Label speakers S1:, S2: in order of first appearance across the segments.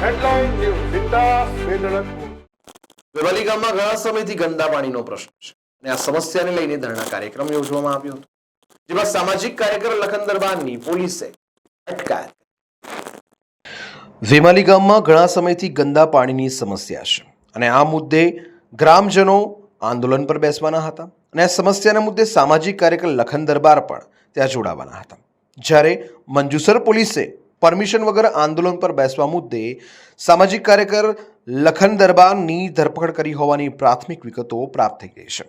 S1: Headline news સીધા વેદળકપુર.
S2: વેવાલી ગામમાં ઘણા સમયથી ગંદા પાણીનો પ્રશ્ન છે અને આ સમસ્યાને લઈને ધરણા કાર્યક્રમ યોજવામાં આવ્યો હતો, જેમાં સામાજિક કાર્યકર લખન દરબારની પોલીસે અટકાયત કરી. વેમાલી ગામમાં ઘણા સમયથી ગંદા પાણીની સમસ્યા છે અને આ મુદ્દે ગ્રામજનો આંદોલન પર બેસવાના હતા અને આ સમસ્યાના મુદ્દે સામાજિક કાર્યકર લખન દરબાર પણ ત્યાં જોડાવાના હતા. જ્યારે મંજુસર પોલીસે પરમિશન વગર આંદોલન પર બેસવા મુદ્દે સામાજિક કાર્યકર લખન દરબારની ધરપકડ કરી હોવાની પ્રાથમિક વિગતો પ્રાપ્ત થઈ ગઈ છે.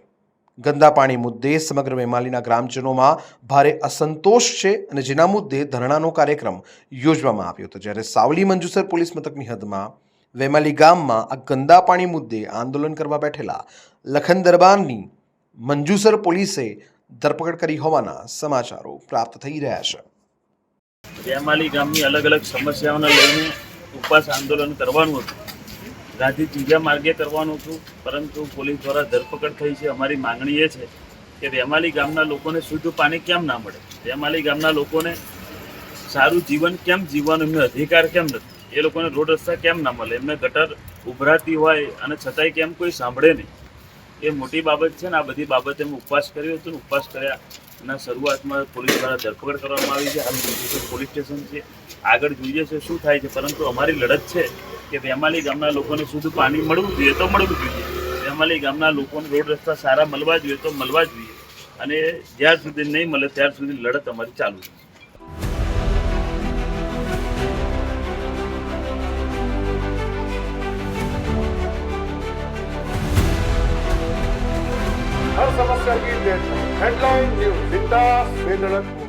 S2: ગંદા પાણી મુદ્દે સમગ્ર વેમાલીના ગ્રામજનોમાં ભારે અસંતોષ છે અને જેના મુદ્દે ધરણાનો કાર્યક્રમ યોજવામાં આવ્યો હતો. જ્યારે સાવલી મંજુસર પોલીસ મથકની હદમાં વેમાલી ગામમાં આ ગંદા પાણી મુદ્દે આંદોલન કરવા બેઠેલા લખન દરબારની મંજુસર પોલીસે ધરપકડ કરી હોવાના સમાચારો પ્રાપ્ત થઈ રહ્યા છે.
S3: વેમાલી ગામની અલગ અલગ સમસ્યાઓને લઈને ઉપવાસ આંદોલન કરવાનું હતું. ગાંધી ત્રીજા માર્ગે કરવાનું હતું, પરંતુ પોલીસ દ્વારા ધરપકડ થઈ છે. અમારી માંગણી એ છે કે વેમાલી ગામના લોકોને શુદ્ધ પાણી કેમ ના મળે, વેમાલી ગામના લોકોને સારું જીવન કેમ જીવવાનો એમનો અધિકાર કેમ નથી, એ લોકોને રોડ રસ્તા કેમ ના મળે, એમને ગટર ઉભરાતી હોય અને છતાંય કેમ કોઈ સાંભળે નહીં, એ મોટી બાબત છે ને. આ બધી બાબતે અમે ઉપવાસ કર્યો હતો ને ઉપવાસ કર્યા અને શરૂઆતમાં પોલીસ દ્વારા ધરપકડ કરવામાં આવી છે. હાલ પોલીસ સ્ટેશન છે, આગળ જોઈએ છે શું થાય છે, પરંતુ અમારી લડત છે કે વેમાલી ગામના લોકોને શુદ્ધ પાણી મળવું જોઈએ તો મળવું જોઈએ, વેમાલી ગામના લોકોને રોડ રસ્તા સારા મળવા જોઈએ તો મળવા જોઈએ, અને જ્યાર સુધી નહીં મળે ત્યાર સુધી લડત અમારી ચાલુ છે.
S1: हर समस्या की डेडलाइन हेडलाइन न्यूज સીધા વેદળકપુર.